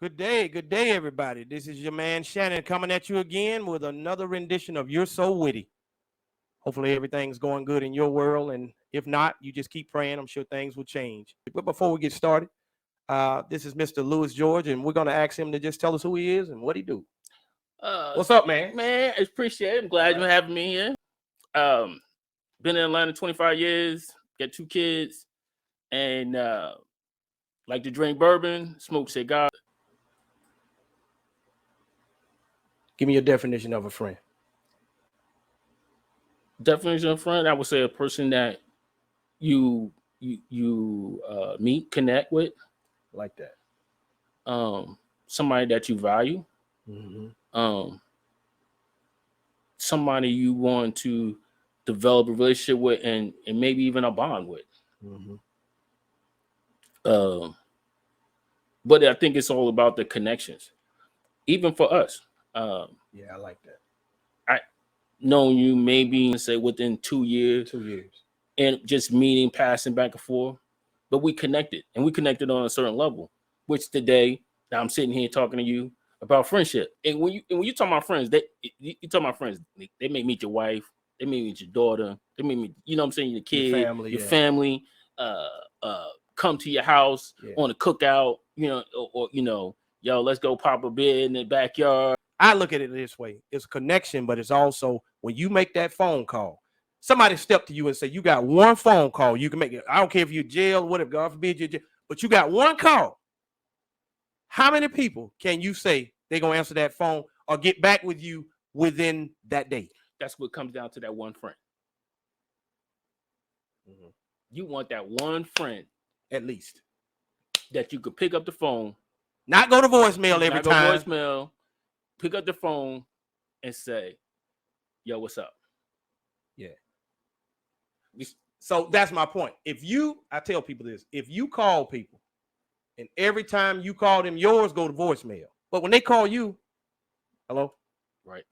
Good day, everybody. This is your man Shannon coming at you again with another rendition of You're So Witty. Hopefully everything's going good in your world, and if not, you just keep praying. I'm sure things will change. But before we get started, this is Mr. Louis George, and we're going to ask him to just tell us who he is and what he do. What's up, man? Man, I appreciate it. I'm glad you're having me here. Been in Atlanta 25 years, got 2 kids, and like to drink bourbon, smoke cigar. Give me your definition of a friend. Definition of friend, I would say a person that you meet, connect with, Like that. somebody that you value, somebody you want to develop a relationship with, and maybe even a bond with. But I think it's all about the connections, even for us. Yeah, I like that. I known you maybe say within 2 years. 2 years. And just meeting, passing back and forth. But we connected, and we connected on a certain level, which today now I'm sitting here talking to you about friendship. And when you talk about friends, you talk about friends, they may meet your wife, they may meet your daughter, they may meet, you know what I'm saying, your kid, your family, come to your house on a cookout, or yo, let's go pop a beer in the backyard. I look at it this way. It's a connection, but it's also when you make that phone call, somebody step to you and say, you got one phone call. You can make it. I don't care if you're jail, whatever, God forbid you're jail, but you got one call. How many people can you say they're going to answer that phone or get back with you within that day? That's what comes down to that one friend. You want that one friend, at least, that you could pick up the phone. Not go to voicemail every time. Voicemail. Pick up the phone and say, yo, what's up? Yeah. So that's my point. I tell people this, if you call people and every time you call them, yours go to voicemail. But when they call you, hello? Right.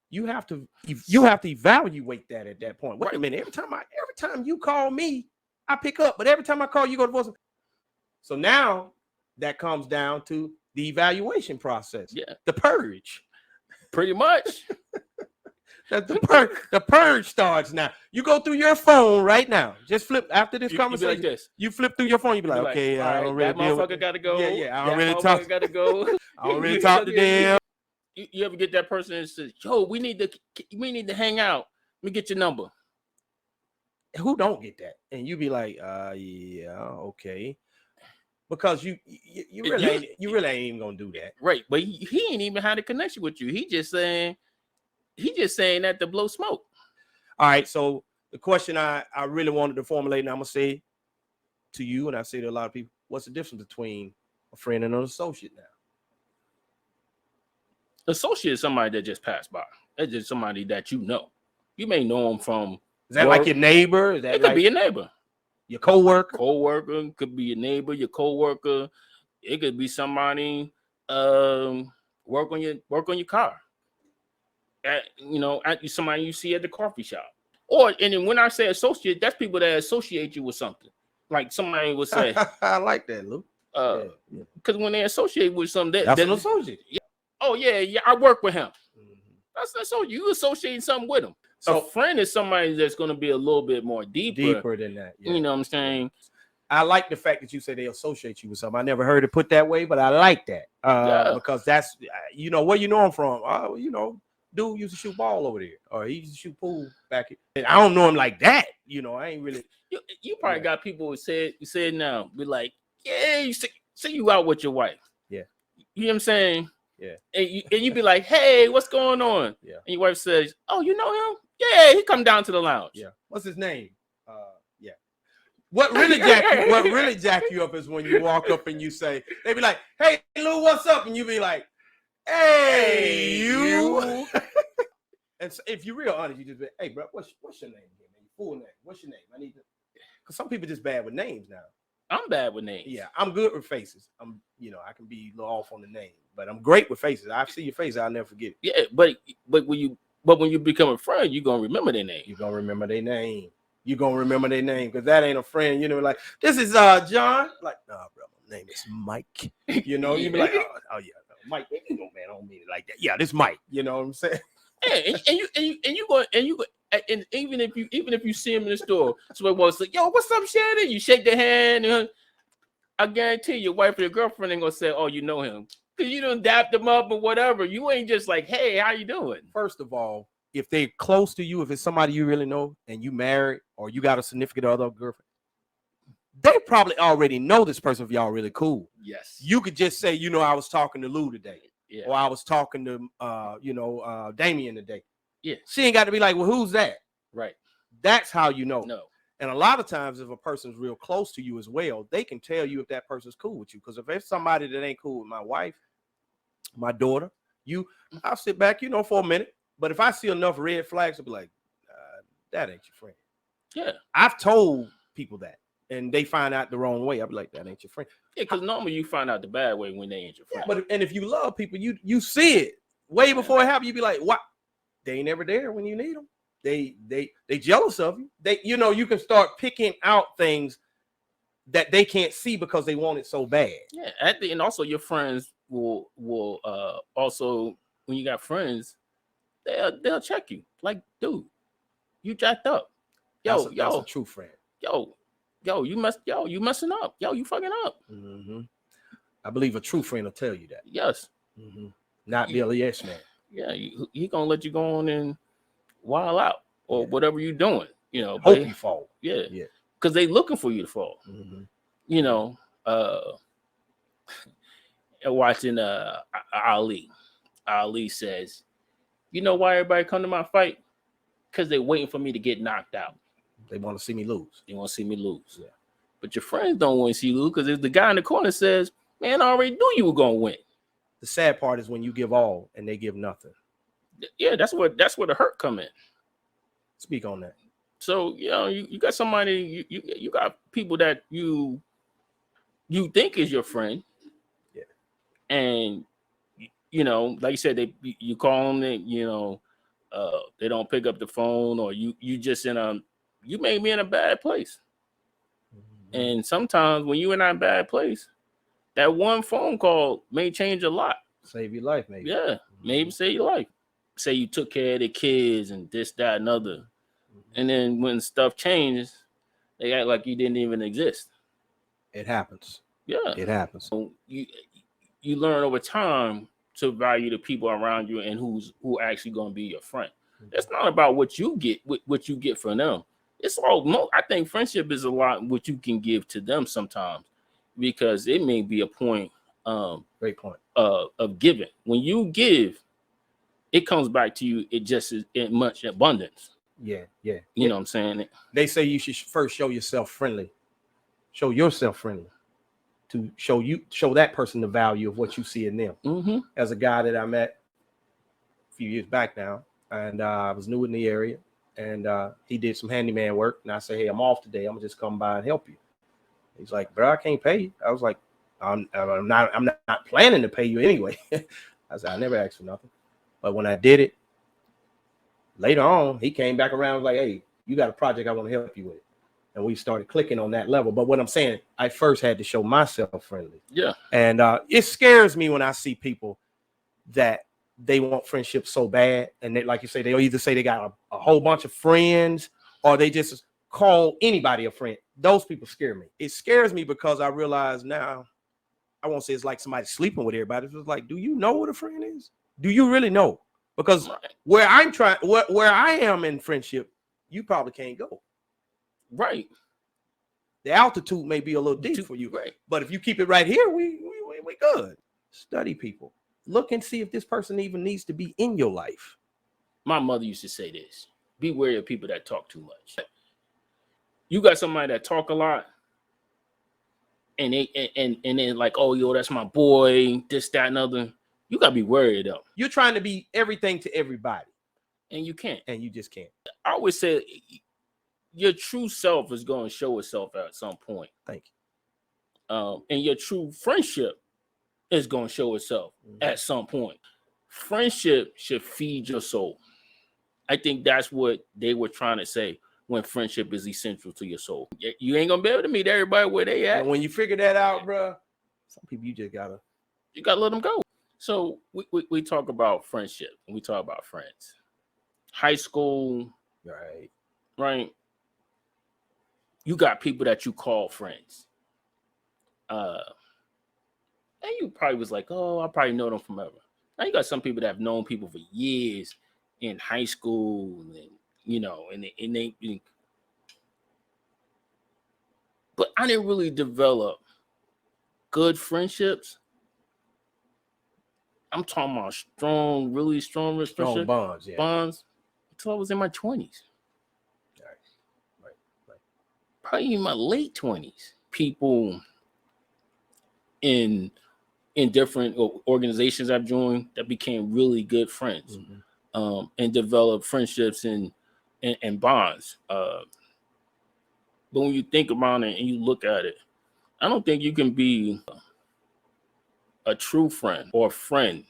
You have to evaluate that at that point. Wait a minute. Every time you call me, I pick up. But every time I call you, go to voicemail. So now that comes down to the evaluation process. Yeah. The purge. Pretty much. The purge starts now. You go through your phone right now. Just flip after this conversation. You be like this. You flip through your phone. You be like, okay, I don't really that motherfucker gotta go. Yeah. I don't really talk. Gotta go. I don't really talk to them. You ever get that person and says, yo, we need to hang out. Let me get your number. Who don't get that? And you be like, yeah, okay. Because you really ain't even gonna do that. Right. But he ain't even had a connection with you. He just saying that to blow smoke. All right. So the question I really wanted to formulate, and I'm gonna say to you, and I say to a lot of people, what's the difference between a friend and an associate now? Associate is somebody that just passed by. That's just somebody that you know. You may know them from. Is that work? Like your neighbor? Is that it could be a neighbor. Your coworker? Coworker could be your neighbor, your coworker. It could be somebody work on your car. Somebody you see at the coffee shop. And then when I say associate, that's people that associate you with something. Like somebody would say, I like that, Lou. Because when they associate with something, that's an associate. Yeah. Oh yeah, I work with him. That's you associating something with him. So a friend is somebody that's going to be a little bit more deeper than that. Yeah. You know what I'm saying? I like the fact that you say they associate you with something. I never heard it put that way, but I like that because that's where you know him from. Dude used to shoot ball over there, or he used to shoot pool back here. And I don't know him like that. I ain't really. You probably got people who said now be like, yeah, you see you out with your wife. Yeah, you know what I'm saying? Yeah, and you be like, hey, what's going on? Yeah, and your wife says, oh, you know him? Yeah, he come down to the lounge. Yeah, what's his name? Yeah. What really jack you up is when you walk up and you say, they be like, hey, Lou, what's up? And you be like, hey, you. And so if you're real honest, you just be, hey, bro, what's your name again, man? Your full name. What's your name? I need to, because some people just bad with names now. I'm bad with names. Yeah, I'm good with faces. I can be a little off on the name, but I'm great with faces. I see your face, I'll never forget it. Yeah, but when you become a friend, you're gonna remember their name. You're gonna remember their name. You're gonna remember their name because that ain't a friend. Like, this is John. Like, nah, bro, name is Mike. You know, you'd be like, oh yeah, Mike. You know, man, I don't mean it like that. Yeah, this Mike. You know what I'm saying? Yeah, and you go, and even if you see him in the store, somebody wants to say, yo, what's up, Shannon? You shake their hand, and I guarantee your wife or your girlfriend ain't gonna say, oh, you know him, because you done dapped them up or whatever. You ain't just like, hey, how you doing? First of all, if they're close to you, if it's somebody you really know and you married or you got a significant other girlfriend, they probably already know this person if y'all really cool. Yes. You could just say, you know, I was talking to Lou today. Yeah. Or I was talking to Damien today. Yeah. She ain't got to be like, well, who's that? Right. That's how you know. No. And a lot of times, if a person's real close to you as well, they can tell you if that person's cool with you. Because if it's somebody that ain't cool with my wife, my daughter, I'll sit back, for a minute. But if I see enough red flags, I'll be like, that ain't your friend. Yeah. I've told people that, and they find out the wrong way. I'll be like, that ain't your friend. Yeah, because normally you find out the bad way when they ain't your friend. Yeah, but if you love people, you see it way before it happens. You be like, what? They ain't never there when you need them. They jealous of you. You can start picking out things that they can't see because they want it so bad. Yeah, and also your friends will also, when you got friends, they'll check you. Like, dude, you jacked up. That's a true friend. You messing up. You fucking up. Mm-hmm. I believe a true friend will tell you that. Yes. Mm-hmm. Not Billy yes man. Yeah, he gonna let you go on and wild out or whatever you're doing. Hope you fall. Yeah. Because they looking for you to fall. Mm-hmm. Watching Ali. Ali says, you know why everybody come to my fight? Because they're waiting for me to get knocked out. They want to see me lose. They want to see me lose. Yeah. But your friends don't want to see you lose, because if the guy in the corner says, man, I already knew you were gonna win. The sad part is when you give all and they give nothing. Yeah, that's where the hurt come in. Speak on that. So you got somebody, you got people that you think is your friend. Yeah. And like you said, you call them, they don't pick up the phone, or you just you may be in a bad place. Mm-hmm. And sometimes when you're in a bad place, that one phone call may change a lot. Save your life, maybe. Yeah, maybe save your life. Say you took care of the kids and this, that, and other. Mm-hmm. And then when stuff changes, they act like you didn't even exist. It happens. Yeah. It happens. So you learn over time to value the people around you and who actually going to be your friend. Mm-hmm. It's not about what you get from them. It's all, I think friendship is a lot what you can give to them sometimes, because it may be a point. Great point. Of giving. When you give, it comes back to you. It just is in much abundance. Yeah. You know what I'm saying? They say you should first show yourself friendly. Show yourself friendly to show that person the value of what you see in them. Mm-hmm. As a guy that I met a few years back now, and I was new in the area, and he did some handyman work, and I said, hey, I'm off today. I'm gonna just come by and help you. He's like, bro, I can't pay you. I was like, I'm not planning to pay you anyway. I said, I never asked for nothing. But when I did it, later on, he came back around and was like, hey, you got a project I want to help you with. And we started clicking on that level. But what I'm saying, I first had to show myself friendly. Yeah. And it scares me when I see people that they want friendship so bad. And they, like you say, they'll either say they got a whole bunch of friends, or they just call anybody a friend. Those people scare me. It scares me because I realize now, I won't say it's like somebody sleeping with everybody. It's like, do you know what a friend is? Do you really know? Because where I am in friendship, you probably can't go. Right. The altitude may be a little deep for you. Right. But if you keep it right here, we good. Study people. Look and see if this person even needs to be in your life. My mother used to say this: be wary of people that talk too much. You got somebody that talk a lot, and then like, oh, yo, that's my boy, this, that, and other. You gotta be worried of them. You're trying to be everything to everybody, and you can't. And you just can't. I always say your true self is going to show itself at some point. Thank you. And your true friendship is going to show itself at some point. Friendship should feed your soul. I think that's what they were trying to say when friendship is essential to your soul. You ain't gonna be able to meet everybody where they at. And when you figure that out, bro, Some people you just gotta let them go. So we talk about friendship and we talk about friends. High school, right? You got people that you call friends. And you probably was like, oh, I probably know them forever. Now you got some people that have known people for years in high school, and they but I didn't really develop good friendships. I'm talking about strong, really strong bonds, bonds until I was in my 20s. Right. Probably in my late 20s. People in different organizations I've joined that became really good friends, and developed friendships and bonds. But when you think about it and you look at it, I don't think you can be a true friend or a friend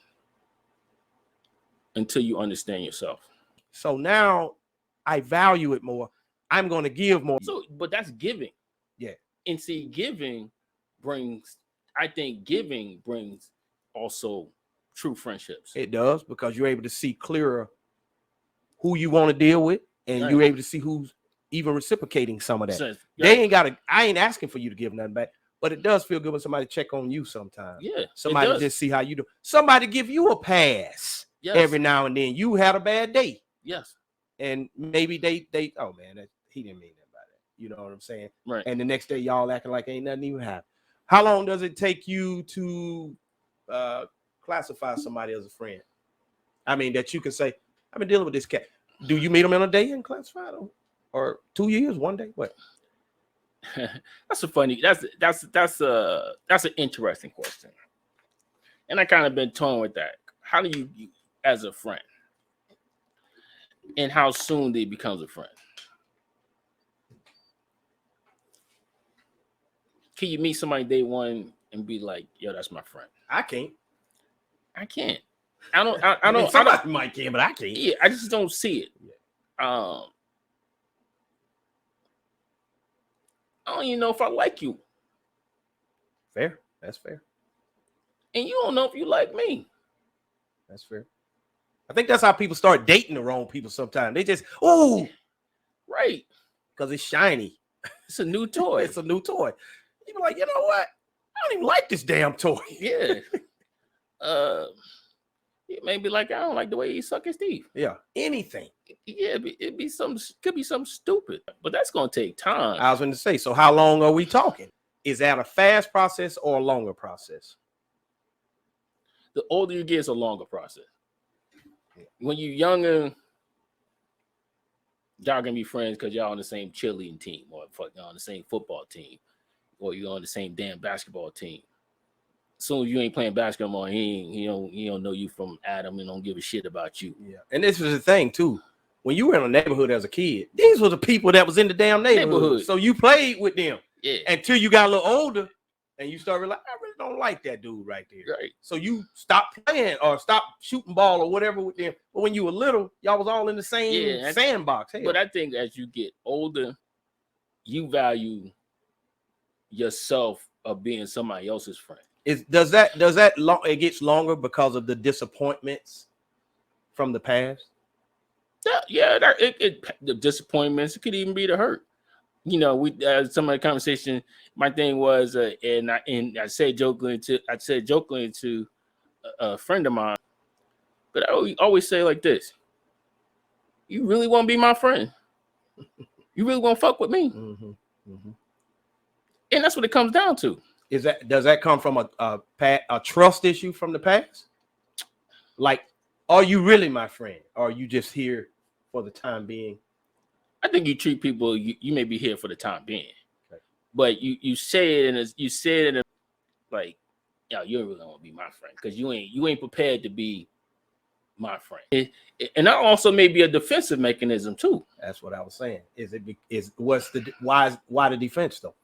until you understand yourself. So now I value it more. I'm going to give more. So, but that's giving. Yeah. And see, giving brings also true friendships. It does, because you're able to see clearer who you want to deal with, and you're able to see who's even reciprocating some of that. I ain't asking for you to give nothing back, but it does feel good when somebody check on you sometimes. Yeah. Somebody just see how you do. Somebody give you a pass every now and then. You had a bad day. Yes. And maybe they oh man, he didn't mean that by that. You know what I'm saying? Right. And the next day y'all acting like ain't nothing even happened. How long does it take you to classify somebody as a friend? I mean, that you can say, I've been dealing with this cat. Do you meet them in a day and classify them? Or 2 years, 1 day? What? That's an interesting question. And I kind of been torn with that. How do you as a friend? And how soon they becomes a friend? Can you meet somebody day one and be like, yo, that's my friend? I can't. I don't. Somebody might can, but I can't. Yeah, I just don't see it. Yeah. I don't even know if I like you. Fair. That's fair. And you don't know if you like me. That's fair. I think that's how people start dating the wrong people sometimes. They just, right. Because it's shiny. It's a new toy. It's a new toy. You be like, you know what? I don't even like this damn toy. Yeah. It may be like, I don't like the way he suck his teeth. Yeah. Anything. Yeah, could be something stupid, but that's gonna take time. I was going to say, so how long are we talking? Is that a fast process or a longer process? The older you get, it's a longer process. When you're younger, y'all gonna be friends because y'all on the same cheerleading team, or y'all on the same football team, or you're on the same damn basketball team. As soon as you ain't playing basketball, he don't know you from Adam and don't give a shit about you. Yeah, and this was the thing too. When you were in a neighborhood as a kid, these were the people that was in the damn neighborhood. So you played with them. Yeah. Until you got a little older and you started like, I really don't like that dude right there. Right. So you stopped playing or stopped shooting ball or whatever with them. But when you were little, y'all was all in the same sandbox. Hell. But I think as you get older, you value yourself of being somebody else's friend. Does that it gets longer because of the disappointments from the past? Yeah, the disappointments. It could even be the hurt. You know, we some of the conversation. My thing was, and I said jokingly to a friend of mine, but I always say like this: you really want to be my friend? You really want to fuck with me? Mm-hmm. Mm-hmm. And that's what it comes down to. Does that come from a trust issue from the past? Like, are you really my friend? Or are you just here for the time being? I think you treat people, you may be here for the time being, okay. But you say it in like, yo, you really don't want to be my friend because you ain't prepared to be my friend. And that also may be a defensive mechanism too. That's what I was saying. Why the defense though?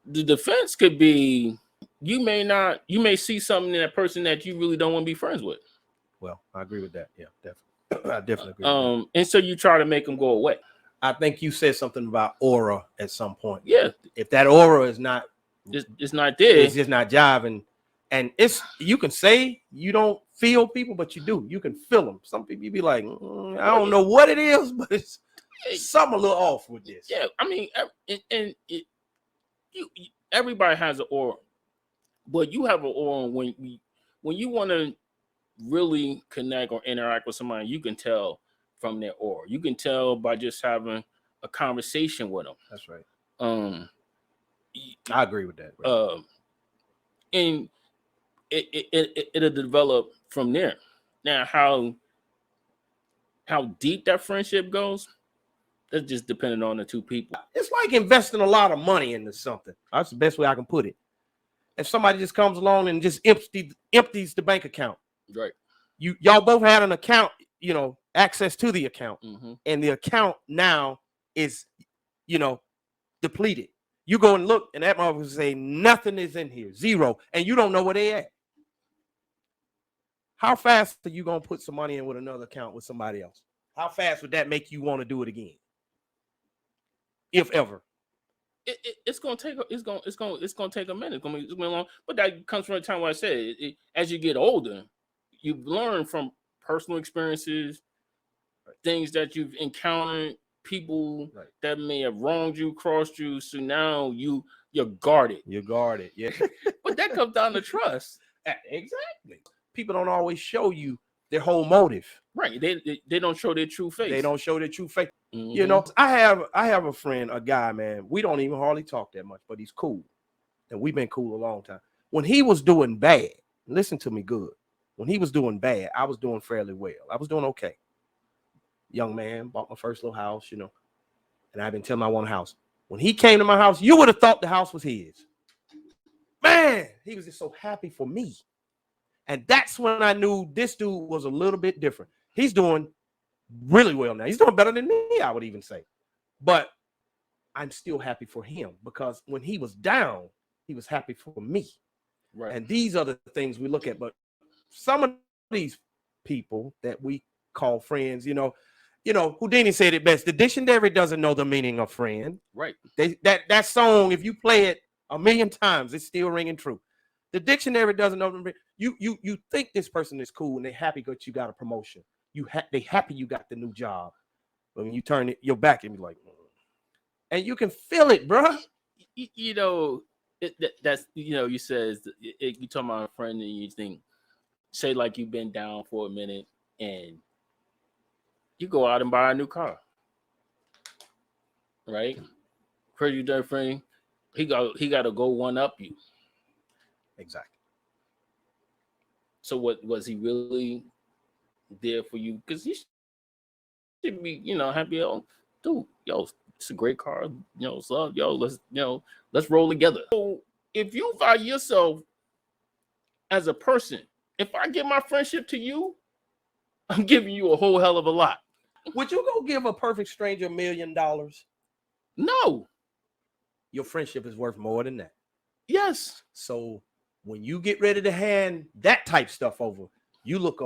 The defense could be you may see something in that person that you really don't want to be friends with. Well, I agree with that. Yeah, definitely. I definitely agree with that. And so you try to make them go away. I think you said something about aura at some point. Yeah. If that aura is not, it's not there. It's just not jiving. And you can say you don't feel people, but you do. You can feel them. Some people you be like, I don't know what it is, but it's something a little off with this. Yeah, I mean, everybody has an aura, but you have an aura when you want to really connect or interact with somebody. You can tell from their aura. You can tell by just having a conversation with them. That's right. I agree with that. Right? And it'll develop from there. Now, how deep that friendship goes, that's just depending on the two people. It's like investing a lot of money into something. That's the best way I can put it. If somebody just comes along and just empties the bank account, right? Y'all both had an account, access to the account, and the account now is, depleted. You go and look, and that motherfucker say nothing is in here, zero, and you don't know where they at. How fast are you gonna put some money in with another account with somebody else? How fast would that make you want to do it again, if ever? It's gonna take a minute. It's gonna be long, but that comes from the time where I said as you get older, you learn from personal experiences, things that you've encountered, people that may have wronged you, crossed you. So now you're guarded. You're guarded, yeah. But that comes down to trust. Exactly. People don't always show you their whole motive. Right. They don't show their true face. They don't show their true face. I have a friend, a guy, man. We don't even hardly talk that much, but he's cool. And we've been cool a long time. When he was doing bad, listen to me good. When he was doing bad, I was doing fairly well. I was doing okay. Young man, bought my first little house, and I've been telling him I want a house. When he came to my house, you would have thought the house was his. Man, he was just so happy for me. And that's when I knew this dude was a little bit different. He's doing really well now. He's doing better than me, I would even say. But I'm still happy for him because when he was down, he was happy for me. Right. And these are the things we look at. But some of these people that we call friends, Houdini said it best. The dictionary doesn't know the meaning of friend. Right. That song, if you play it 1,000,000 times, it's still ringing true. The dictionary doesn't know. You think this person is cool and they're happy because you got a promotion. They happy you got the new job. But when you turn your back and be like, and you can feel it, bro. That's you said you talking about a friend and you think, say like you've been down for a minute and you go out and buy a new car, right? Crazy friend, he got to go one up you. Exactly. So what was he really there for you? Because he should be, happy. Dude, it's a great car. So let's roll together. So if you value yourself as a person, if I give my friendship to you, I'm giving you a whole hell of a lot. Would you go give a perfect stranger $1 million? No. Your friendship is worth more than that. Yes. So when you get ready to hand that type stuff over, you look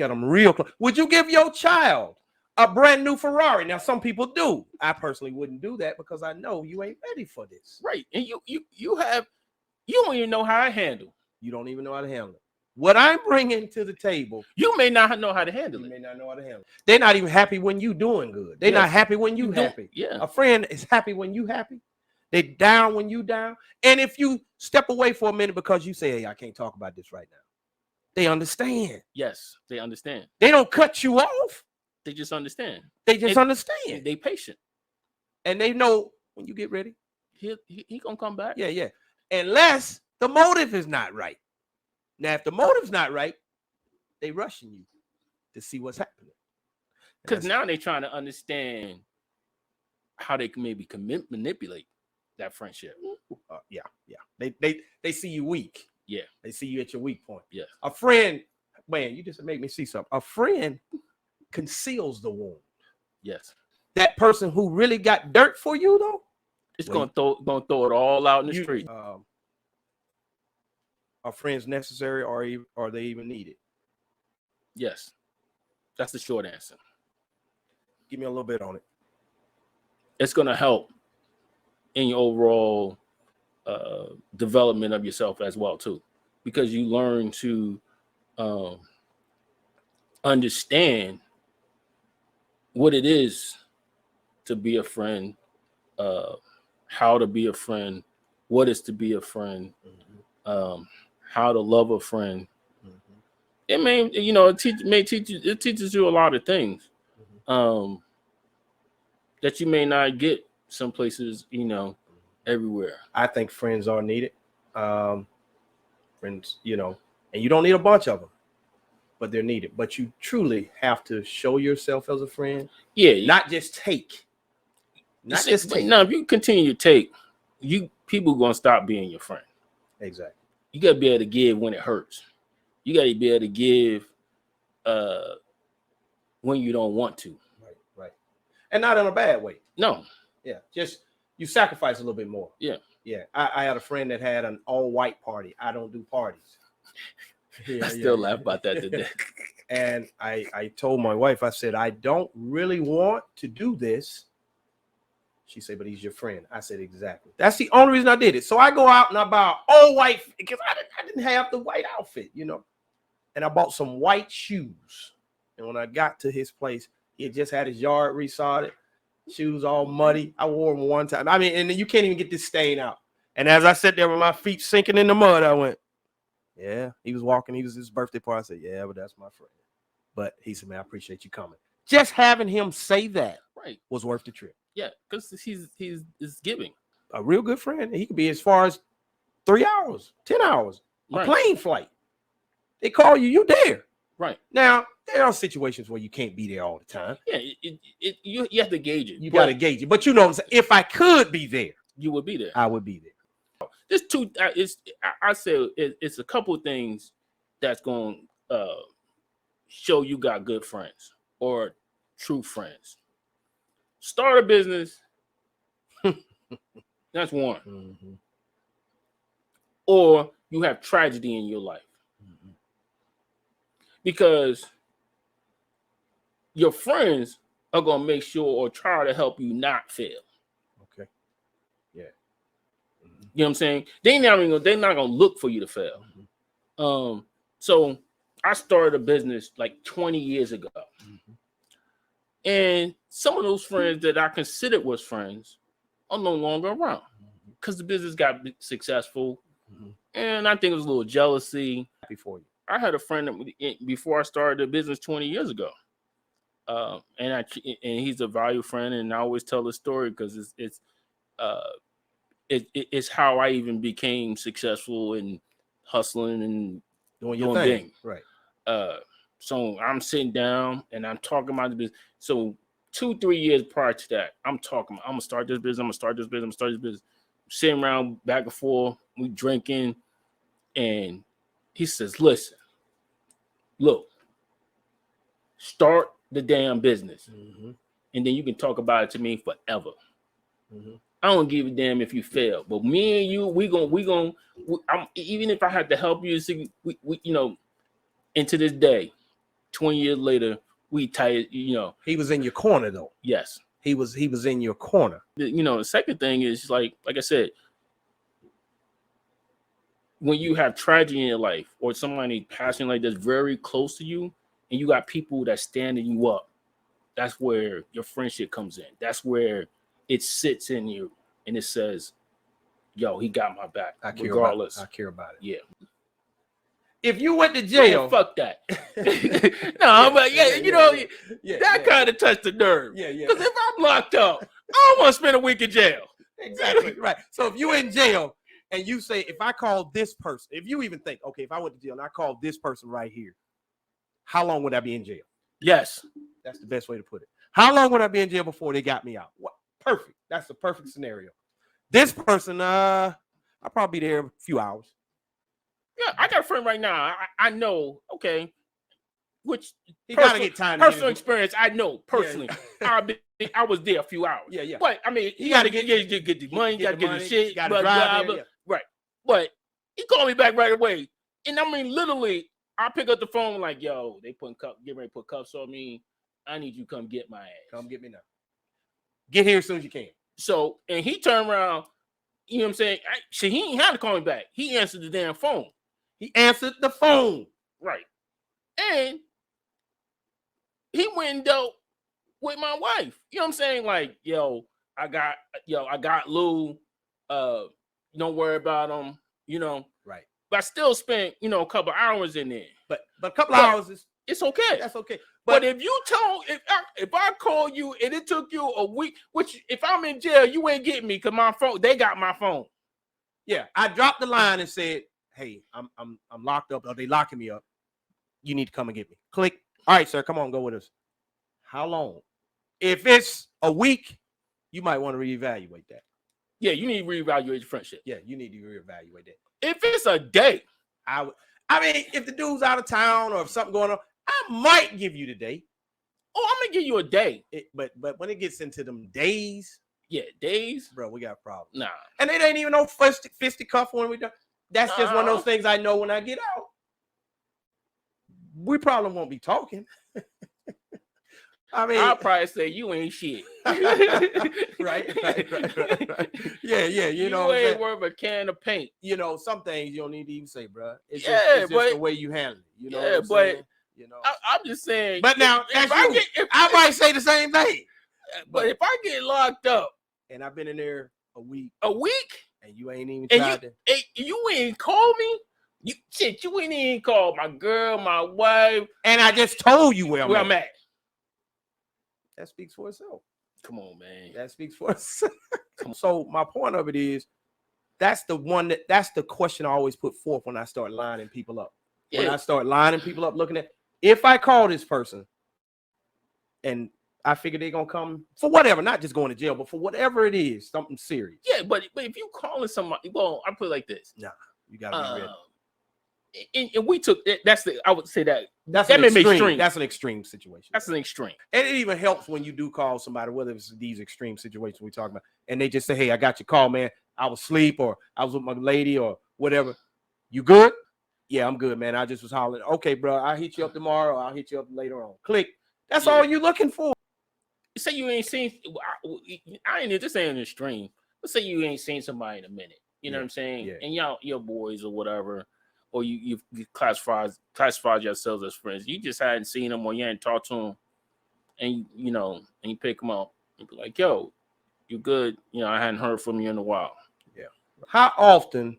at them real close. Would you give your child a brand new Ferrari? Now, some people do. I personally wouldn't do that because I know you ain't ready for this. Right. And you don't even know how I handle. You don't even know how to handle it. What I'm bringing to the table, you may not know how to handle it. You may not know how to handle it. They're not even happy when you doing good. They're not happy when you happy. Yeah. A friend is happy when you happy. They down when you down. And if you step away for a minute because you say, hey, I can't talk about this right now, they understand. Yes, they understand. They don't cut you off. They just understand. They just understand. They patient. And they know when you get ready, he gonna come back. Yeah. Unless the motive is not right. Now, if the motive's not right, they rushing you to see what's happening. Because now they're trying to understand how they can maybe manipulate that friendship. Yeah. They see you weak. Yeah. They see you at your weak point. Yeah. A friend, man, you just make me see something. A friend conceals the wound. Yes. That person who really got dirt for you, though, it's gonna throw it all out in the street. Are friends necessary, or are they even needed? Yes. That's the short answer. Give me a little bit on it. It's gonna help in your overall development of yourself as well, too. because you learn to understand what it is to be a friend, how to be a friend, what is to be a friend, how to love a friend. It may, it teaches you a lot of things that you may not get some places, everywhere. I think friends are needed. Friends, and you don't need a bunch of them, but they're needed. But you truly have to show yourself as a friend. Yeah, not just take. Not just take. No, if you continue to take, people gonna stop being your friend. Exactly. You gotta be able to give when it hurts. You gotta be able to give when you don't want to. Right. And not in a bad way. No. Yeah. Just you sacrifice a little bit more. Yeah. Yeah. I had a friend that had an all-white party. I don't do parties. I still laugh about that today. And I told my wife, I said, I don't really want to do this. She said, but he's your friend. I said, exactly. That's the only reason I did it. So I go out and I buy all white because I didn't have the white outfit, And I bought some white shoes. And when I got to his place, he had just had his yard resodded, shoes all muddy. I wore them one time. I mean, and you can't even get this stain out. And as I sat there with my feet sinking in the mud, I went, yeah, he was walking. He was his birthday party. I said, yeah, but that's my friend. But he said, man, I appreciate you coming. Just having him say that was worth the trip. Yeah, because he's giving. A real good friend. He could be as far as 3 hours, 10 hours, a plane flight. They call you, you there. Right. Now, there are situations where you can't be there all the time. Yeah, you have to gauge it. You got to gauge it. But if I could be there, you would be there. I would be there. There's two. I say it's a couple of things that's going to show you got good friends or true friends. Start a business. That's one. Mm-hmm. Or you have tragedy in your life. Mm-hmm. Because your friends are going to make sure or try to help you not fail. Okay. Yeah. Mm-hmm. You know what I'm saying? They're not going to look for you to fail. Mm-hmm. So I started a business like 20 years ago. Mm-hmm. And some of those friends that I considered was friends are no longer around because the business got successful. Mm-hmm. And I think it was a little jealousy. Happy for you. I had a friend before I started the business 20 years ago. And he's a valued friend. And I always tell the story because it's how I even became successful in hustling and doing your thing. Right. So I'm sitting down and I'm talking about the business. So 2-3 years prior to that, I'm gonna start this business. I'm gonna start this business. Sitting around back and forth, we drinking, and he says, "Listen, look, start the damn business, and then you can talk about it to me forever. I don't give a damn if you fail, but me and you, we gonna. Even if I had to help you, we and to this day, 20 years later, we tight, He was in your corner though. Yes. He was in your corner. The second thing is like I said, when you have tragedy in your life or somebody passing like that's very close to you, and you got people that standing you up, that's where your friendship comes in. That's where it sits in you and it says, yo, he got my back. I care about it. Yeah. If you went to jail, man, fuck that. No, but that kind of touched the nerve. Yeah. Because if I'm locked up, I don't want to spend a week in jail. Exactly. Right. So if you're in jail and you say, if I call this person, if you even think, okay, if I went to jail and I called this person right here, how long would I be in jail? Yes. That's the best way to put it. How long would I be in jail before they got me out? What? Perfect. That's the perfect scenario. This person, I'll probably be there a few hours. Yeah, I got a friend right now. I know, okay, which he gotta get time. Personal experience, I know personally. Yeah. I was there a few hours. Yeah. But I mean, he got to get the money, got to get the shit, got to drive there, right. But he called me back right away, and I mean, literally, I pick up the phone like, "Yo, they get ready to put cuffs on me. I need you to come get my ass. Come get me now. Get here as soon as you can." So, and he turned around. You know what I'm saying? He ain't had to call me back. He answered the damn phone. He answered the phone. Right. And he went and dealt with my wife. You know what I'm saying? Like, I got Lou. Don't worry about him. Right. But I still spent, a couple hours in there. But a couple hours is it's okay. That's okay. But if you if I call you and it took you a week, which if I'm in jail, you ain't getting me because my phone, they got my phone. Yeah, I dropped the line and said, "Hey, I'm locked up. Are they locking me up? You need to come and get me." Click. All right, sir, come on, go with us. How long? If it's a week, you might want to reevaluate that. Yeah, you need to reevaluate your friendship. Yeah, you need to reevaluate that. If it's a day, I mean, if the dude's out of town or if something going on, I might give you the day. Oh, I'm gonna give you a day. But when it gets into them days, days, bro, we got problems. Nah, and it ain't even no fisticuff when we done. That's just one of those things I know when I get out. We probably won't be talking. I mean, I'll probably say you ain't shit. right. Yeah. You ain't worth a can of paint. Some things you don't need to even say, bro. It's just the way you handle it. I'm just saying. But now, I might say the same thing. But if I get locked up, and I've been in there a week, and you ain't even tried to, you ain't call me. You ain't even call my girl, my wife, and I just told you where I'm at. That speaks for itself. Come on, man. That speaks for itself. So my point of it is, that's the question I always put forth when I start lining people up. Yeah. When I start lining people up, looking at, if I call this person and I figure they're gonna come for whatever, not just going to jail, but for whatever it is, something serious. Yeah, but if you calling somebody, well, I put it like this. Nah, you gotta be ready. And we took I would say that that's an extreme. That's an extreme situation. That's an extreme. And it even helps when you do call somebody, whether it's these extreme situations we talk about, and they just say, "Hey, I got your call, man. I was asleep, or I was with my lady, or whatever. You good? Yeah, I'm good, man. I just was hollering. Okay, bro, I'll hit you up tomorrow. I'll hit you up later on. Click. That's all you're looking for. Say you ain't seen. I ain't just saying the stream. Let's say you ain't seen somebody in a minute. You know what I'm saying? Yeah. And y'all, your boys or whatever, or you classified yourselves as friends. You just hadn't seen them, or you hadn't talked to them, and and you pick them up and be like, "Yo, you good? I hadn't heard from you in a while." Yeah. How often,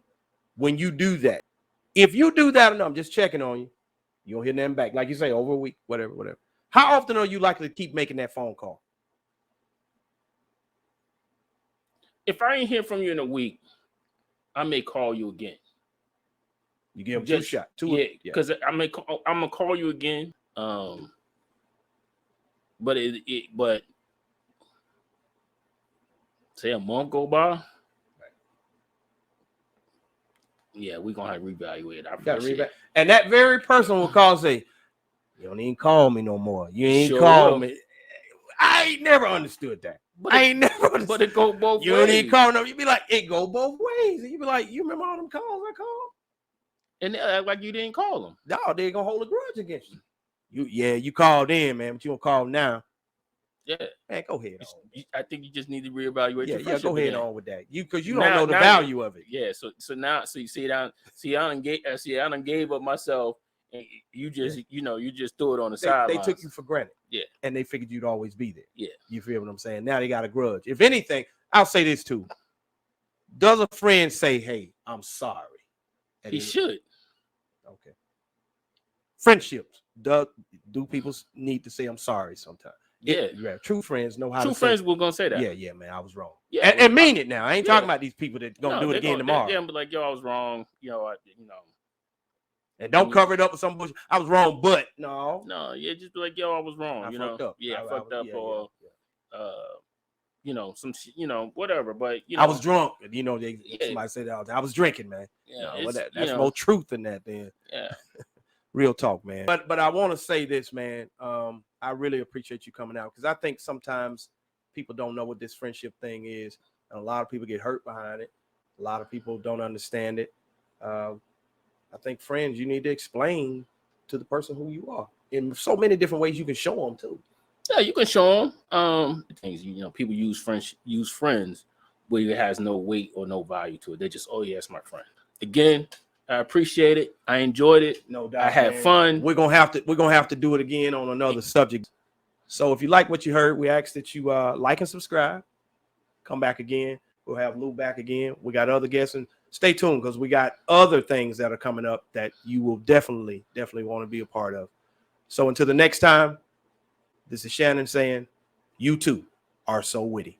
when you do that, if you do that enough, I'm just checking on you, you don't hear them back, like you say, over a week, whatever. How often are you likely to keep making that phone call? If I ain't hear from you in a week, I may call you again. You give them 2 shots. Because I'm gonna call you again. But but say a month go by. Right. Yeah, we're gonna have to reevaluate our and that very person will call and say, "You don't even call me no more. You ain't call me." I ain't never understood that. But it go both ways. You don't even call them. You be like, it go both ways. And you be like, you remember all them calls I called? And they act like you didn't call them. No, they gonna hold a grudge against you. You called in, man, but you don't call now. Yeah, man, go ahead. I think you just need to reevaluate. Yeah, go ahead on with that. Because you don't know the value of it. Yeah, so you see I done gave up myself, and you just you just threw it on the side. They took you for granted. Yeah, and they figured you'd always be there. Yeah, you feel what I'm saying? Now they got a grudge. If anything, I'll say this too. Does a friend say, "Hey, I'm sorry"? He should. Okay. Friendships. Do people need to say "I'm sorry" sometimes? Yeah. True friends know how to say. True friends were gonna say that. Yeah, man, I was wrong. Yeah, and mean it now. I ain't talking about these people that gonna do it again tomorrow. Yeah, but like, yo, I was wrong. And don't cover it up with some bullshit. I was wrong, but no, yeah, just be like, yo, I was wrong. I fucked up. Yeah, I fucked up, or some, whatever. But I was drunk. Somebody said that. I was drinking, man. Yeah, that's more truth than that, then. Yeah. Real talk, man. But I want to say this, man. I really appreciate you coming out, because I think sometimes people don't know what this friendship thing is, and a lot of people get hurt behind it. A lot of people don't understand it. I think friends, you need to explain to the person who you are in so many different ways. You can show them too. Yeah, you can show them. Things people use friends where it has no weight or no value to it. They just, oh yeah, it's my friend. Again, I appreciate it. I enjoyed it. No doubt. I had fun. We're gonna have to do it again on another subject. So if you like what you heard, we ask that you like and subscribe. Come back again. We'll have Lou back again. We got other guests, and stay tuned because we got other things that are coming up that you will definitely want to be a part of. So until the next time, this is Shannon saying, you too are so witty.